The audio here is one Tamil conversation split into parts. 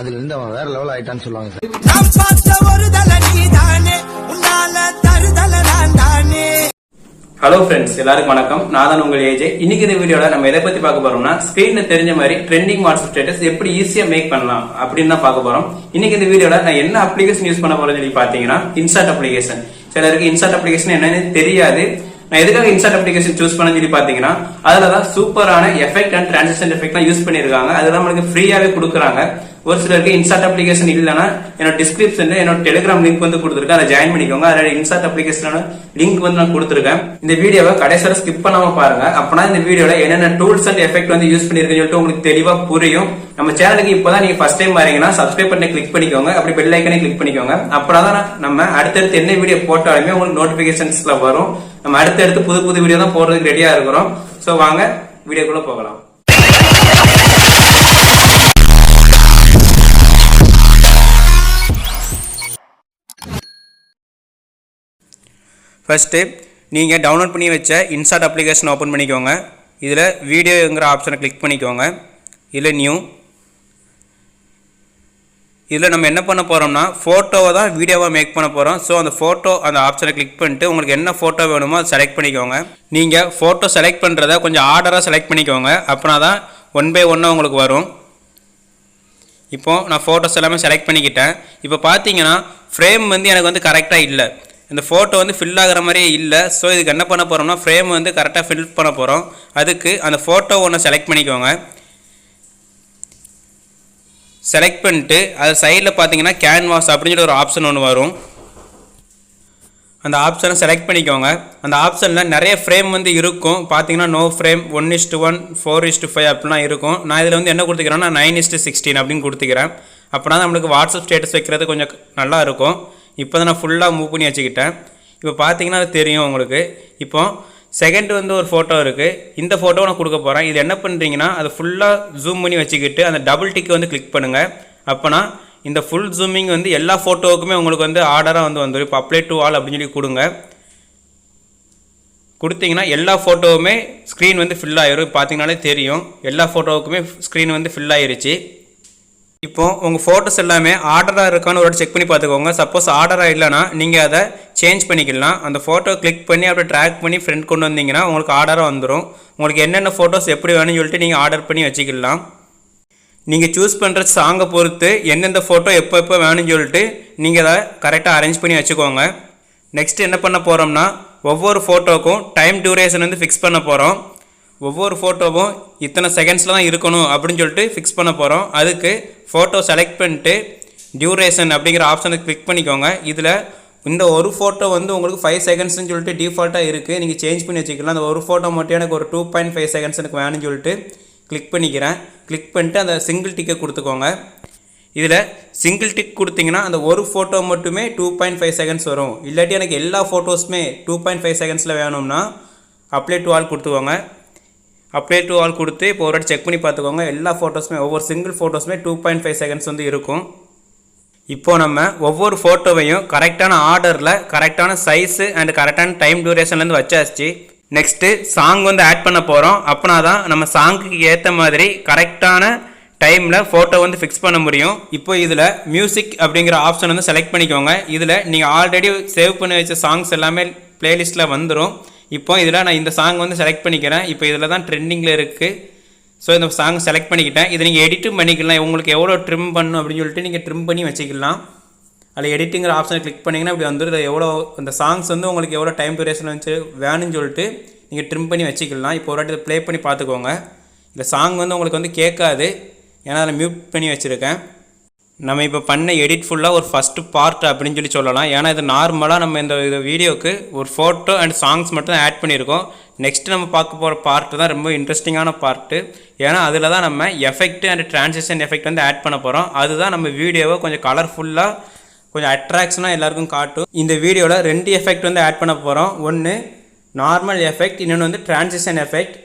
அதுல இருந்து அவன் வேற லெவல் ஆயிட்டான்னு சொல்லுவாங்க சார். ஹலோ ஃப்ரெண்ட்ஸ், எல்லாருக்கும் வணக்கம். நான் தான் உங்கள் ஏஜே. இன்னைக்கு இந்த வீடியோல நம்ம எதை பத்தி பார்க்க போறோம்னா, ஸ்கிரீன்ல தெரிஞ்ச மாதிரி ட்ரெண்டிங் வாட்ஸ்அப் ஸ்டேட்டஸ் எப்படி ஈஸியா மேக் பண்ணலாம் அப்படின்னு தான் பார்க்க போறோம். இன்னைக்கு இந்த வீடியோல நான் என்ன அப்ளிகேஷன் யூஸ் பண்ண போறேன்னு சொல்லி பாத்தீங்கன்னா, இன்ஸ்டாட் அப்ளிகேஷன். சிலருக்கு இன்ஸ்டாட் அப்ளிகேஷன் என்னன்னு தெரியாது. நான் எதுக்காக இன்ஸ்டாட் அப்ளிகேஷன் சூஸ் பண்ண சொல்லி பாத்தீங்கன்னா, அதுலதான் சூப்பரான effect and transition effect use பண்ணிருக்காங்க. அதெல்லாம் நம்மளுக்கு ஃப்ரீயாவே கொடுக்குறாங்க. ஒரு சிலருக்கு இன்ஸ்டாட் அப்ளிகேஷன் இல்லைன்னா என்னோட டிஸ்கிரிப்ஷன்ல என்னோட டெலிகிராம் லிங்க் கொடுத்துருக்கேன், அதை ஜாயின் பண்ணிக்கோங்க. அதோட இன்ஸ்டாட் அப்ளிகேஷனோட லிங்க் நான் கொடுத்துருக்கேன். இந்த வீடியோவை கடைசியா ஸ்கிப் பண்ணாம பாருங்க. அப்பனா இந்த வீடியோல என்னென்ன டூல்ஸ் அண்ட் எஃபெக்ட் யூஸ் பண்ணிருக்கேன்னு சொல்லிட்டு உங்களுக்கு தெளிவா புரியும். நம்ம சேனலுக்கு இப்பதான் நீங்க ஃபர்ஸ்ட் டைம் வரீங்கன்னா சப்ஸ்கிரைப் பண்ணி கிளிக் பண்ணிக்கோங்க. அப்படி பெல் ஐக்கனை கிளிக் பண்ணிக்கோங்க. அப்பதான் நம்ம அடுத்தடுத்து என்ன வீடியோ போட்டாலுமே உங்களுக்கு நோட்டிபிகேஷன்ஸ்ல வரும். நம்ம அடுத்தடுத்து புது புது வீடியோ தான் போடுறதுக்கு ரெடியா இருக்கிறோம். சோ வாங்க வீடியோக்குள்ள போகலாம். ஃபர்ஸ்ட்டு நீங்கள் டவுன்லோட் பண்ணி வச்ச இன்ஸ்டாட் அப்ளிகேஷன் ஓப்பன் பண்ணிக்கோங்க. இதில் வீடியோங்கிற ஆப்ஷனை கிளிக் பண்ணிக்கோங்க. இதில் நியூ. இதில் நம்ம என்ன பண்ண போகிறோம்னா, ஃபோட்டோவை தான் வீடியோவாக மேக் பண்ண போகிறோம். ஸோ அந்த ஃபோட்டோ அந்த ஆப்ஷனை கிளிக் பண்ணிட்டு உங்களுக்கு என்ன ஃபோட்டோ வேணுமோ அதை செலக்ட் பண்ணிக்கோங்க. நீங்கள் ஃபோட்டோ செலக்ட் பண்ணுறத கொஞ்சம் ஆர்டராக செலக்ட் பண்ணிக்கோங்க. அப்படின்னா தான் 1 by 1 உங்களுக்கு வரும். இப்போது நான் ஃபோட்டோஸ் எல்லாமே செலக்ட் பண்ணிக்கிட்டேன். இப்போ பார்த்தீங்கன்னா ஃப்ரேம் எனக்கு கரெக்டாக இல்லை. இந்த ஃபோட்டோ ஃபில் ஆகிற மாதிரியே இல்லை. ஸோ இதுக்கு என்ன பண்ண போகிறோம்னா, ஃப்ரேம் கரெக்டாக ஃபில் பண்ண போகிறோம். அதுக்கு அந்த ஃபோட்டோ ஒன்று செலக்ட் பண்ணிக்கோங்க. செலக்ட் பண்ணிட்டு அது சைடில் பார்த்தீங்கன்னா கேன்வாஸ் அப்படின்னு சொல்லி ஒரு ஆப்ஷன் ஒன்று வரும். அந்த ஆப்ஷனை செலக்ட் பண்ணிக்கோங்க. அந்த ஆப்ஷனில் நிறைய ஃப்ரேம் இருக்கும். பார்த்தீங்கன்னா நோ ஃப்ரேம், 1:1, 4:5 அப்படிலாம் இருக்கும். நான் இதில் என்ன கொடுத்துக்கிறேன்னா 9:16 அப்படின்னு கொடுத்துக்கிறேன். அப்படின்னா நம்மளுக்கு வாட்ஸ்அப் ஸ்டேட்டஸ் வைக்கிறது கொஞ்சம் நல்லா இருக்கும். இப்போ தான் நான் ஃபுல்லாக மூவ் பண்ணி வச்சுக்கிட்டேன். இப்போ பார்த்தீங்கன்னா அது தெரியும் உங்களுக்கு. இப்போ செகண்ட் ஒரு ஃபோட்டோ இருக்குது. இந்த ஃபோட்டோவை நான் கொடுக்க போகிறேன். இது என்ன பண்ணுறீங்கன்னா, அதை ஃபுல்லாக ஜூம் பண்ணி வச்சுக்கிட்டு அந்த டபுள் டிக்கை கிளிக் பண்ணுங்கள். அப்போனா இந்த ஃபுல் ஜூமிங் எல்லா ஃபோட்டோவுக்குமே உங்களுக்கு ஆர்டராக வந்துடும். இப்போ அப்ளை டு ஆல் அப்படின்னு சொல்லி கொடுங்க. கொடுத்தீங்கன்னா எல்லா ஃபோட்டோவுமே ஸ்க்ரீன் ஃபில் ஆகிரும். பார்த்தீங்கனாலே தெரியும் எல்லா ஃபோட்டோவுக்குமே ஸ்க்ரீன் ஃபில் ஆகிருச்சு. இப்போது உங்கள் ஃபோட்டோஸ் எல்லாமே ஆர்டராக இருக்கான்னு ஒரு செக் பண்ணி பார்த்துக்கோங்க. சப்போஸ் ஆர்டராக இல்லைனா நீங்கள் அதை சேஞ்ச் பண்ணிக்கலாம். அந்த ஃபோட்டோ கிளிக் பண்ணி அப்படியே ட்ராக் பண்ணி ஃப்ரெண்ட் கொண்டு வந்தீங்கன்னா உங்களுக்கு ஆர்டராக வந்துடும். உங்களுக்கு என்னென்ன ஃபோட்டோஸ் எப்படி வேணும்னு சொல்லிட்டு நீங்கள் ஆர்டர் பண்ணி வச்சுக்கலாம். நீங்கள் சூஸ் பண்ணுற சாங்கை பொறுத்து எந்தெந்த ஃபோட்டோ எப்போ வேணும்னு சொல்லிட்டு நீங்கள் அதை கரெக்டாக அரேஞ்ச் பண்ணி வச்சுக்கோங்க. நெக்ஸ்ட் என்ன பண்ண போகிறோம்னா, ஒவ்வொரு ஃபோட்டோவுக்கும் டைம் டியூரேஷன் ஃபிக்ஸ் பண்ண போகிறோம். ஒவ்வொரு ஃபோட்டோவும் இத்தனை செகண்ட்ஸில் தான் இருக்கணும் அப்படின்னு சொல்லிட்டு ஃபிக்ஸ் பண்ண போகிறோம். அதுக்கு ஃபோட்டோ செலக்ட் பண்ணிட்டு டியூரேஷன் அப்படிங்கிற ஆப்ஷனை கிளிக் பண்ணிக்கோங்க. இதில் இந்த ஒரு ஃபோட்டோ உங்களுக்கு 5 செகண்ட்ஸ்னு சொல்லிட்டு டிஃபால்ட்டாக இருக்குது. நீங்கள் சேஞ்ச் பண்ணி வச்சுக்கலாம். அந்த ஒரு ஃபோட்டோ மட்டும் எனக்கு ஒரு 2.5 செகண்ட்ஸ் எனக்கு வேணும்னு சொல்லிட்டு கிளிக் பண்ணிக்கிறேன். கிளிக் பண்ணிட்டு அந்த சிங்கிள் டிக்கை கொடுத்துக்கோங்க. இதில் சிங்கிள் டிக் கொடுத்தீங்கன்னா அந்த ஒரு ஃபோட்டோ மட்டுமே 2.5 செகண்ட்ஸ் வரும். இல்லாட்டி எனக்கு எல்லா ஃபோட்டோஸுமே 2.5 செகண்ட்ஸில் வேணும்னா அப்ளை டு ஆல் கொடுத்துக்கோங்க. அப்ளை டு ஆல் கொடுத்து இப்போ ஒரு வாட்டி செக் பண்ணி பார்த்துக்கோங்க. எல்லா ஃபோட்டோஸுமே ஒவ்வொரு சிங்கிள் ஃபோட்டோஸுமே 2.5 செகண்ட்ஸ் இருக்கும். இப்போது நம்ம ஒவ்வொரு ஃபோட்டோவையும் கரெக்டான ஆர்டரில் கரெக்டான சைஸு அண்ட் கரெக்டான டைம் டியூரேஷன்லேருந்து வச்சாச்சு. நெக்ஸ்ட்டு சாங் ஆட் பண்ண போகிறோம். அப்படின்னா தான் நம்ம சாங்குக்கு ஏற்ற மாதிரி கரெக்டான டைமில் ஃபோட்டோ ஃபிக்ஸ் பண்ண முடியும். இப்போ இதில் மியூசிக் அப்படிங்கிற ஆப்ஷன் செலக்ட் பண்ணிக்கோங்க. இதில் நீங்கள் ஆல்ரெடி சேவ் பண்ணி வச்ச சாங்ஸ் எல்லாமே பிளேலிஸ்ட்டில் வந்துடும். இப்போ இதில் நான் இந்த சாங் செலக்ட் பண்ணிக்கிறேன். இப்போ இதில் தான் ட்ரெண்டிங்கில் இருக்குது. ஸோ இந்த சாங் செலக்ட் பண்ணிக்கிட்டேன். இதை நீங்கள் எடிட்டும் பண்ணிக்கலாம். உங்களுக்கு எவ்வளோ ட்ரிம் பண்ணணும் அப்படின்னு சொல்லிட்டு நீங்கள் ட்ரிம் பண்ணி வச்சுக்கலாம். அதில் எடிட்டுங்கிற ஆப்ஷனை கிளிக் பண்ணிங்கன்னா இப்படி வந்துடும். எவ்வளோ அந்த சாங்ஸ் உங்களுக்கு எவ்வளோ டைம் டியூரேஷன் வேணும்னு சொல்லிட்டு நீங்கள் ட்ரிம் பண்ணி வச்சுக்கலாம். இப்போ ஒரு வாட்டி இதை ப்ளே பண்ணி பார்த்துக்கோங்க. இந்த சாங் உங்களுக்கு கேட்காது, ஏன்னா அதில் மியூட் பண்ணி வச்சுருக்கேன். நம்ம இப்போ பண்ண எடிட் ஃபுல்லாக ஒரு ஃபஸ்ட்டு பார்ட் அப்படின்னு சொல்லலாம். ஏன்னா இது நார்மலாக நம்ம இந்த வீடியோவுக்கு ஒரு ஃபோட்டோ அண்ட் சாங்ஸ் மட்டும் தான் ஆட் பண்ணியிருக்கோம். நெக்ஸ்ட்டு நம்ம பார்க்க போகிற பார்ட்டு தான் ரொம்ப இன்ட்ரெஸ்டிங்கான பார்ட்டு. ஏன்னா அதில் தான் நம்ம effect and transition effect add பண்ண போகிறோம். அதுதான் நம்ம வீடியோவை கொஞ்சம் கலர்ஃபுல்லாக கொஞ்சம் அட்ராக்ஷனாக எல்லாருக்கும் காட்டும். இந்த வீடியோவில் 2 எஃபெக்ட் ஆட் பண்ண போகிறோம். ஒன்று நார்மல் எஃபெக்ட், இன்னொன்று டிரான்சிஷன் எஃபெக்ட்.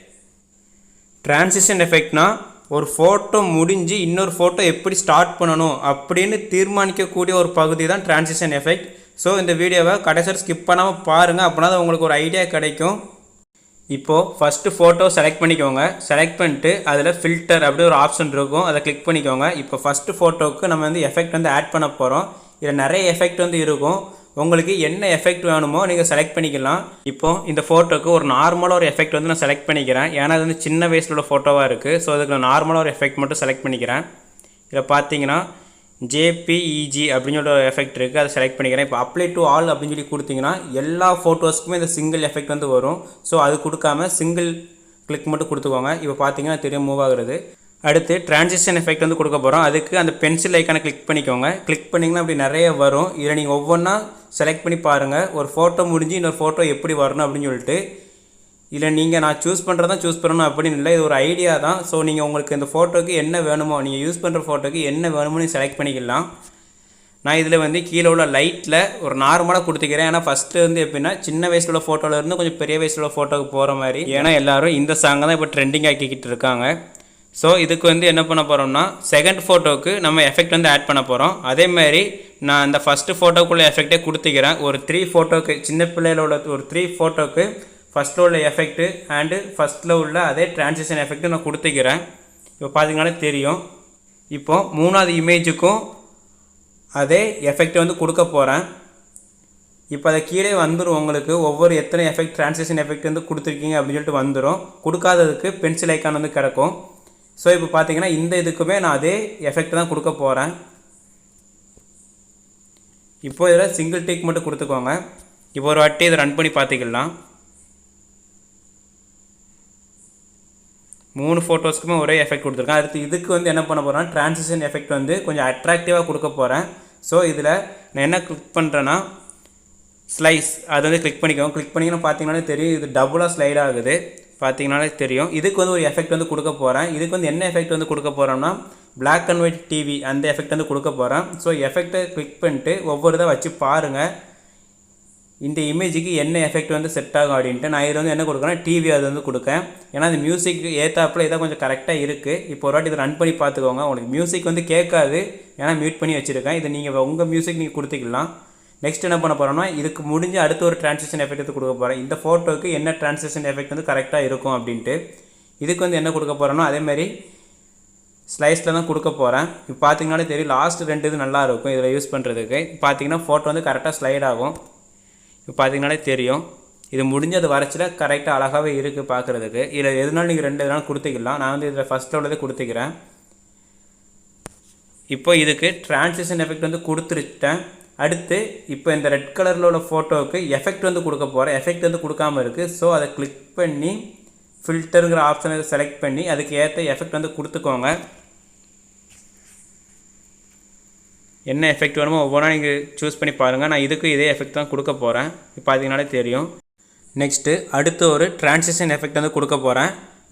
டிரான்சிஷன் எஃபெக்ட்னா ஒரு ஃபோட்டோ முடிஞ்சு இன்னொரு ஃபோட்டோ எப்படி ஸ்டார்ட் பண்ணணும் அப்படின்னு தீர்மானிக்கக்கூடிய ஒரு பகுதி தான் டிரான்சிஷன் எஃபெக்ட். ஸோ இந்த வீடியோவை கடைசியாக ஸ்கிப் பண்ணாமல் பாருங்கள். அப்படின்னா தான் உங்களுக்கு ஒரு ஐடியா கிடைக்கும். இப்போது ஃபஸ்ட்டு ஃபோட்டோ செலக்ட் பண்ணிக்கோங்க. செலக்ட் பண்ணிட்டு அதில் ஃபில்டர் அப்படி ஒரு ஆப்ஷன் இருக்கும், அதை கிளிக் பண்ணிக்கோங்க. இப்போ ஃபஸ்ட்டு ஃபோட்டோவுக்கு நம்ம வந்து எஃபெக்ட் வந்து ஆட் பண்ண போகிறோம். இதில் நிறைய எஃபெக்ட் வந்து இருக்கும். உங்களுக்கு என்ன எஃபெக்ட் வேணுமோ நீங்கள் செலக்ட் பண்ணிக்கலாம். இப்போது இந்த ஃபோட்டோக்கு ஒரு நார்மலாக ஒரு எஃபெக்ட் வந்து நான் செலக்ட் பண்ணிக்கிறேன். ஏன்னா அது வந்து சின்ன வயசில் உள்ள ஃபோட்டோவாக இருக்குது. ஸோ அதுக்கு நான் நார்மலாக ஒரு எஃபெக்ட் மட்டும் செலக்ட் பண்ணிக்கிறேன். இதில் பார்த்தீங்கன்னா ஜேபிஇஜி அப்படின்னு சொல்லிட்டு ஒரு எஃபெக்ட் இருக்குது, அதை செலக்ட் பண்ணிக்கிறேன். இப்போ அப்ளை டு ஆல் அப்படின்னு சொல்லி கொடுத்தீங்கன்னா எல்லா ஃபோட்டோஸ்க்குமே இந்த சிங்கிள் எஃபெக்ட் வந்து வரும். ஸோ அது கொடுக்காம சிங்கிள் கிளிக் மட்டும் கொடுத்துக்கோங்க. இப்போ பார்த்தீங்கன்னா தெரியும் மூவ் ஆகுறது. அடுத்து டிரான்சிஷன் எஃபெக்ட் வந்து கொடுக்க போகிறோம். அதுக்கு அந்த பென்சில் ஐக்கானை கிளிக் பண்ணிக்கோங்க. கிளிக் பண்ணிங்கன்னா அப்படி நிறைய வரும். இதில் நீங்கள் ஒவ்வொன்றா செலக்ட் பண்ணி பாருங்கள். ஒரு ஃபோட்டோ முடிஞ்சு இன்னொரு ஃபோட்டோ எப்படி வரணும் அப்படின்னு சொல்லிட்டு. இதில் நீங்கள் நான் சூஸ் பண்ணுறதான் சூஸ் பண்ணணும் அப்படின்னு இல்லை, இது ஒரு ஐடியா தான். ஸோ நீங்கள் உங்களுக்கு இந்த ஃபோட்டோக்கு என்ன வேணுமோ, நீங்கள் யூஸ் பண்ணுற ஃபோட்டோக்கு என்ன வேணுமோ நீங்கள் செலக்ட் பண்ணிக்கலாம். நான் இதில் வந்து கீழே உள்ள லைட்டில் ஒரு நார்மலாக கொடுத்துக்கிறேன். ஏன்னா ஃபஸ்ட்டு வந்து எப்படின்னா சின்ன வயசில் உள்ள ஃபோட்டோவில் இருந்து கொஞ்சம் பெரிய வயசில் உள்ள ஃபோட்டோவுக்கு போகிற மாதிரி. ஏன்னா எல்லோரும் இந்த சாங்கை தான் இப்போ ட்ரெண்டிங் ஆக்கிக்கிட்டு இருக்காங்க. ஸோ இதுக்கு வந்து என்ன பண்ண போகிறோம்னா செகண்ட் ஃபோட்டோவுக்கு நம்ம எஃபெக்ட் வந்து ஆட் பண்ண போகிறோம். அதேமாதிரி நான் அந்த ஃபஸ்ட்டு ஃபோட்டோக்குள்ளே எஃபெக்டே கொடுத்துக்கிறேன். ஒரு 3 ஃபோட்டோக்கு சின்ன பிள்ளைகளோட ஒரு 3 ஃபோட்டோக்கு ஃபஸ்ட்டில் உள்ள எஃபெக்ட்டு அண்டு ஃபஸ்ட்டில் உள்ள அதே டிரான்சிஷன் எஃபெக்ட்டு நான் கொடுத்துக்கிறேன். இப்போ பார்த்தீங்கன்னா தெரியும். இப்போது 3வது இமேஜுக்கும் அதே எஃபெக்ட் வந்து கொடுக்க போகிறேன். இப்போ அதை கீழே வந்துடும். உங்களுக்கு ஒவ்வொரு எத்தனை எஃபெக்ட் டிரான்சிஷன் எஃபெக்ட் வந்து கொடுத்துருக்கீங்க அப்படின்னு சொல்லிட்டு வந்துடும். கொடுக்காததுக்கு பென்சில் ஐக்கான் வந்து கிடக்கும். ஸோ இப்போ பார்த்தீங்கன்னா இந்த இதுக்குமே நான் அதே எஃபெக்ட் தான் கொடுக்க போகிறேன். இப்போ இதில் சிங்கிள் டிக் மட்டும் கொடுத்துக்கோங்க. இப்போ ஒரு வாட்டி இதை ரன் பண்ணி பார்த்துக்கலாம். 3 ஃபோட்டோஸ்க்குமே ஒரே எஃபெக்ட் கொடுத்துருக்கேன். அடுத்து இதுக்கு வந்து என்ன பண்ண போகிறேன்னா டிரான்சிஷன் எஃபெக்ட் வந்து கொஞ்சம் அட்ராக்டிவாக கொடுக்க போகிறேன். ஸோ இதில் நான் என்ன கிளிக் பண்ணுறேன்னா ஸ்லைஸ், அதை வந்து கிளிக் பண்ணிக்கோங்க. கிளிக் பண்ணிங்கன்னா பார்த்தீங்கன்னாலே தெரியும், இது டபுளாக ஸ்லைட் ஆகுது. பார்த்தீங்கன்னாலே தெரியும். இதுக்கு வந்து ஒரு எஃபெக்ட் வந்து கொடுக்க போகிறேன். இதுக்கு வந்து என்ன எஃபெக்ட் வந்து கொடுக்க போகிறோம்னா பிளாக் அண்ட் ஒயிட் டிவி அந்த எஃபெக்ட் வந்து கொடுக்க போகிறேன். ஸோ எஃபெக்டை கிளிக் பண்ணிட்டு ஒவ்வொரு இதை வச்சு பாருங்கள் இந்த இமேஜுக்கு என்ன எஃபெக்ட் வந்து செட் ஆகும் அப்படின்ட்டு. நான் இதில் வந்து என்ன கொடுக்குறேன், டிவி அது வந்து கொடுக்கேன். ஏன்னா அந்த மியூசிக் ஏற்றாப்பில் இதாக கொஞ்சம் கரெக்டாக இருக்குது. இப்போ ஒரு வாட்டி இதை ரன் பண்ணி பார்த்துக்கோங்க. உங்களுக்கு மியூசிக் வந்து கேட்காது, ஏன்னா மியூட் பண்ணி வச்சுருக்கேன். இதை நீங்கள் உங்கள் மியூசிக் நீங்கள் கொடுத்துக்கலாம். நெக்ஸ்ட் என்ன பண்ண போகிறோம்னா இதுக்கு முடிஞ்சு அடுத்த ஒரு டிரான்சிஷன் எஃபெக்ட் வந்து கொடுக்க போகிறேன். இந்த ஃபோட்டோவுக்கு என்ன டிரான்சிஷன் எஃபெக்ட் வந்து கரெக்டாக இருக்கும் அப்படின்ட்டு. இதுக்கு வந்து என்ன கொடுக்க போகிறோன்னா அதேமாதிரி ஸ்லைஸில் தான் கொடுக்க போகிறேன். இப்போ பார்த்தீங்கன்னாலே தெரியும், லாஸ்ட் 2 இது நல்லாயிருக்கும் இதில் யூஸ் பண்ணுறதுக்கு. பார்த்தீங்கன்னா ஃபோட்டோ வந்து கரெக்டாக ஸ்லைட் ஆகும். இப்போ பார்த்தீங்கன்னாலே தெரியும், இது முடிஞ்சு அது வரைச்சில் கரெக்டாக அழகாகவே இருக்குது பார்க்குறதுக்கு. இதில் எதுனாலும் நீங்கள் 2 எதுனாலும் கொடுத்துக்கலாம். நான் வந்து இதில் ஃபஸ்ட்டில் உள்ளதே கொடுத்துக்கிறேன். இப்போ இதுக்கு டிரான்சிஷன் எஃபெக்ட் வந்து கொடுத்துருட்டேன். அடுத்து இப்போ இந்த ரெட் கலரில் உள்ள ஃபோட்டோவுக்கு எஃபெக்ட் வந்து கொடுக்க போகிறேன். எஃபெக்ட் வந்து கொடுக்காமல் இருக்குது. ஸோ அதை கிளிக் பண்ணி ஃபில்டருங்கிற ஆப்ஷனை செலக்ட் பண்ணி அதுக்கு ஏற்ற எஃபெக்ட் வந்து கொடுத்துக்கோங்க. என்ன எஃபெக்ட் வேணுமோ ஒவ்வொன்றா நீங்கள் சூஸ் பண்ணி பாருங்கள். நான் இதுக்கு இதே எஃபெக்ட் தான் கொடுக்க போகிறேன். இப்போ பார்த்தீங்கன்னாலே தெரியும். நெக்ஸ்ட்டு அடுத்து ஒரு டிரான்சிஷன் எஃபெக்ட் வந்து கொடுக்க போகிறேன்.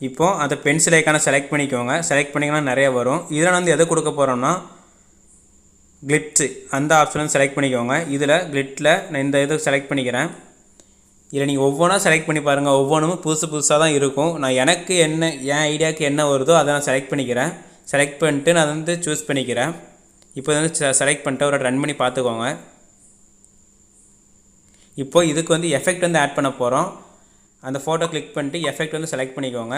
இப்போது அந்த பென்சில் ஐக்கானை செலக்ட் பண்ணிக்கோங்க. செலக்ட் பண்ணிங்கன்னா நிறைய வரும். இதில் வந்து எதை கொடுக்க போகிறோம்னா கிளிட்ஸு அந்த ஆப்ஷன் செலக்ட் பண்ணிக்கோங்க. இதில் கிளிட்டில் நான் இந்த இதை செலக்ட் பண்ணிக்கிறேன். இதில் நீங்கள் ஒவ்வொன்றா செலக்ட் பண்ணி பாருங்கள். ஒவ்வொன்றும் புதுசாக தான் இருக்கும். நான் எனக்கு என்ன என் ஐடியாவுக்கு என்ன வருதோ அதை நான் செலக்ட் பண்ணிக்கிறேன். செலக்ட் பண்ணிட்டு நான் வந்து சூஸ் பண்ணிக்கிறேன். இப்போ வந்து செலக்ட் பண்ணிட்டு ஒரு ரன் பண்ணி பார்த்துக்கோங்க. இப்போது இதுக்கு வந்து எஃபெக்ட் வந்து ஆட் பண்ண போகிறோம். அந்த ஃபோட்டோ கிளிக் பண்ணிட்டு எஃபெக்ட் வந்து செலக்ட் பண்ணிக்கோங்க.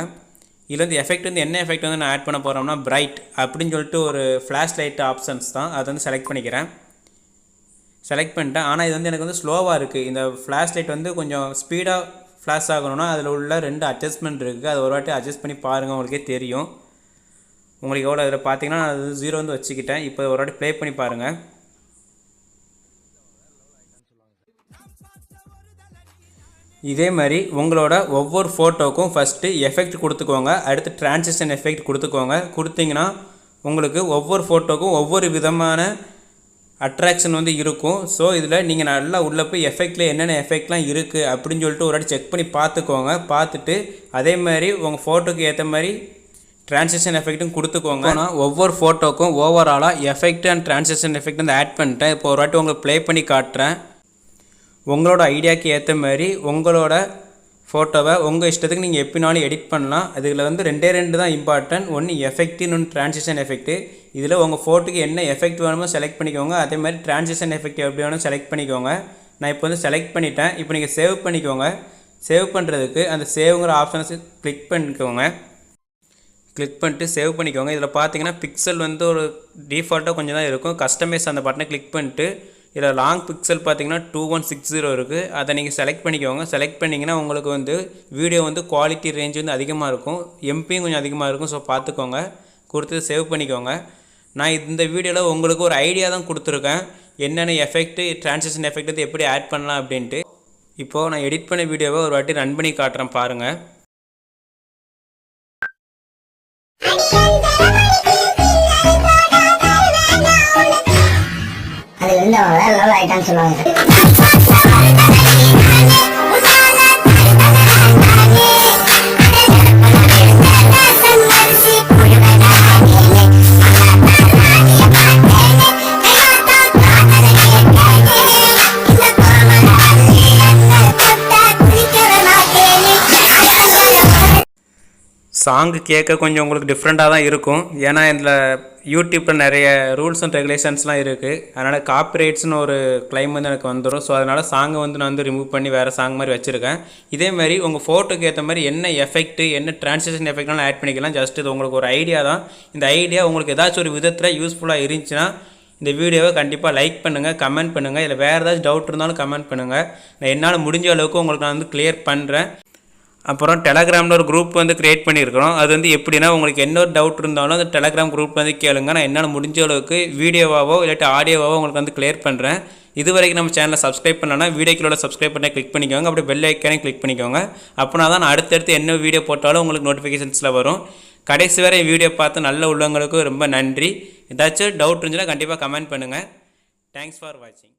இதில் வந்து எஃபெக்ட் வந்து என்ன எஃபெக்ட் வந்து நான் ஆட் பண்ண போகிறோம்னா பிரைட் அப்படின்னு சொல்லிட்டு ஒரு ஃப்ளாஷ் லைட் ஆப்ஷன்ஸ் தான். அதை வந்து செலக்ட் பண்ணிக்கிறேன். செலக்ட் பண்ணிட்டேன். ஆனால் இது வந்து எனக்கு வந்து ஸ்லோவாக இருக்குது. இந்த ஃப்ளாஷ் லைட் வந்து கொஞ்சம் ஸ்பீடாக ஃப்ளாஷ் ஆகணும்னா அதில் உள்ள 2 அட்ஜஸ்ட்மெண்ட் இருக்குது. அதை ஒரு வாட்டி அட்ஜஸ்ட் பண்ணி பாருங்கள், உங்களுக்கே தெரியும். உங்களுக்கு எவ்வளோ இதில் பார்த்தீங்கன்னா நான் அது 0 வந்து வச்சுக்கிட்டேன். இப்போ ஒரு வாட்டி ப்ளே பண்ணி பாருங்கள். இதே மாதிரி உங்களோட ஒவ்வொரு ஃபோட்டோவுக்கும் ஃபஸ்ட்டு எஃபெக்ட் கொடுத்துக்கோங்க. அடுத்து டிரான்சிஷன் எஃபெக்ட் கொடுத்துக்கோங்க. கொடுத்தீங்கன்னா உங்களுக்கு ஒவ்வொரு ஃபோட்டோக்கும் ஒவ்வொரு விதமான அட்ராக்ஷன் வந்து இருக்கும். ஸோ இதில் நீங்கள் நல்லா உள்ளே போய் எஃபெக்டில் என்னென்ன எஃபெக்ட்லாம் இருக்குது அப்படின்னு சொல்லிட்டு ஒரு வாட்டி செக் பண்ணி பார்த்துக்கோங்க. பார்த்துட்டு அதே மாதிரி உங்கள் ஃபோட்டோக்கு ஏற்ற மாதிரி டிரான்சிஷன் எஃபெக்ட்டும் கொடுத்துக்கோங்க. நான் ஒவ்வொரு ஃபோட்டோக்கும் ஓவராலாக எஃபெக்ட் அண்ட் டிரான்சிஷன் எஃபெக்ட் வந்து ஆட் பண்ணிட்டேன். இப்போ ஒரு வாட்டி உங்களுக்கு ப்ளே பண்ணி காட்டுறேன். உங்களோட ஐடியாவுக்கு ஏற்ற மாதிரி உங்களோட ஃபோட்டோவை உங்கள் இஷ்டத்துக்கு நீங்கள் எப்படினாலும் எடிட் பண்ணலாம். அதில் வந்து 2 தான் இம்பார்ட்டன்ட். ஒன்று எஃபெக்ட், இன்னொன்று டிரான்சிஷன் எஃபெக்ட்டு. இதில் உங்கள் ஃபோட்டோக்கு என்ன எஃபெக்ட் வேணுமோ செலக்ட் பண்ணிக்கோங்க. அதே மாதிரி டிரான்சிஷன் எஃபெக்ட் எப்படி வேணும் செலக்ட் பண்ணிக்கோங்க. நான் இப்போ வந்து செலக்ட் பண்ணிட்டேன். இப்போ நீங்கள் சேவ் பண்ணிக்கோங்க. சேவ் பண்ணுறதுக்கு அந்த சேவ்ங்கிற ஆப்ஷனை கிளிக் பண்ணிக்கோங்க. கிளிக் பண்ணிட்டு சேவ் பண்ணிக்கோங்க. இதில் பார்த்தீங்கன்னா பிக்சல் வந்து ஒரு டிஃபால்ட்டாக கொஞ்சம் தான் இருக்கும். கஸ்டமைஸ் அந்த பட்டனை கிளிக் பண்ணிட்டு இதில் லாங் பிக்சல் பார்த்தீங்கன்னா 2160 இருக்குது. அதை நீங்கள் செலக்ட் பண்ணிக்கோங்க. செலக்ட் பண்ணிங்கன்னா உங்களுக்கு வந்து வீடியோ வந்து குவாலிட்டி ரேஞ்ச் வந்து அதிகமாக இருக்கும், எம்பியும் கொஞ்சம் அதிகமாக இருக்கும். ஸோ பார்த்துக்கோங்க, கொடுத்து சேவ் பண்ணிக்கோங்க. நான் இந்த வீடியோவில் உங்களுக்கு ஒரு ஐடியா தான் கொடுத்துருக்கேன், என்னென்ன எஃபெக்ட்டு ட்ரான்சிஷன் எஃபெக்ட் வந்து எப்படி ஆட் பண்ணலாம் அப்படின்ட்டு. இப்போது நான் எடிட் பண்ண வீடியோவை ஒரு வாட்டி ரன் பண்ணி காட்டுறேன் பாருங்கள். அது வந்து அவன் வேற லெவல் ஆயிட்டான்னு சொல்லுவாங்க. சாங்கு கேட்க கொஞ்சம் உங்களுக்கு டிஃப்ரெண்ட்டாக தான் இருக்கும். ஏன்னா இதில் யூடியூப்பில் நிறைய ரூல்ஸ் அண்ட் ரெகுலேஷன்ஸ்லாம் இருக்குது. அதனால் காப்பிரைட்ஸ்னு ஒரு கிளைம் வந்து எனக்கு வந்துடும். ஸோ அதனால் சாங்கை வந்து நான் வந்து ரிமூவ் பண்ணி வேறு சாங் மாதிரி வச்சுருக்கேன். இதேமாதிரி உங்கள் ஃபோட்டோக்கு ஏற்ற மாதிரி என்ன எஃபெக்ட்டு என்ன ட்ரான்ஸ்லேஷன் எஃபெக்ட்னாலும் ஆட் பண்ணிக்கலாம். ஜஸ்ட் இது உங்களுக்கு ஒரு ஐடியா தான். இந்த ஐடியா உங்களுக்கு ஏதாச்சும் ஒரு விதத்தில் யூஸ்ஃபுல்லாக இருந்துச்சுன்னா இந்த வீடியோவை கண்டிப்பாக லைக் பண்ணுங்கள், கமெண்ட் பண்ணுங்கள். இல்லை வேறு ஏதாச்சும் டவுட் இருந்தாலும் கமெண்ட் பண்ணுங்கள். நான் என்னால் முடிஞ்ச அளவுக்கு உங்களுக்கு நான் வந்து கிளியர் பண்ணுறேன். அப்புறம் டெலகிராமில் ஒரு குரூப் வந்து க்ரியேட் பண்ணியிருக்கிறோம். அது வந்து எப்படின்னா உங்களுக்கு என்ன ஒரு டவுட் இருந்தாலும் அந்த டெலகிராம் குரூப் வந்து கேளுங்க. நான் என்னால் முடிஞ்ச அளவுக்கு வீடியோவாவோ இல்லாட்டி ஆடியோவாவோ உங்களுக்கு வந்து கிளியர் பண்ணுறேன். இது வரைக்கும் நம்ம சேனலை சப்ஸ்கிரைப் பண்ணலன்னா வீடியோக்குள்ள சப்ஸ்கிரைப் பண்ணி கிளிக் பண்ணிக்கோங்க. அப்படியே பெல் ஐக்கானே கிளிக் பண்ணிக்கோங்க. அப்படின்னா தான் நான் அடுத்தடுத்து என்ன வீடியோ போட்டாலும் உங்களுக்கு நோட்டிஃபிகேஷன்ஸில் வரும். கடைசி வரை வீடியோ பார்த்து நல்ல உள்ளவங்களுக்கு ரொம்ப நன்றி. ஏதாச்சும் டவுட் இருந்துச்சுன்னா கண்டிப்பாக கமெண்ட் பண்ணுங்கள். தேங்க்ஸ் ஃபார் வாட்சிங்.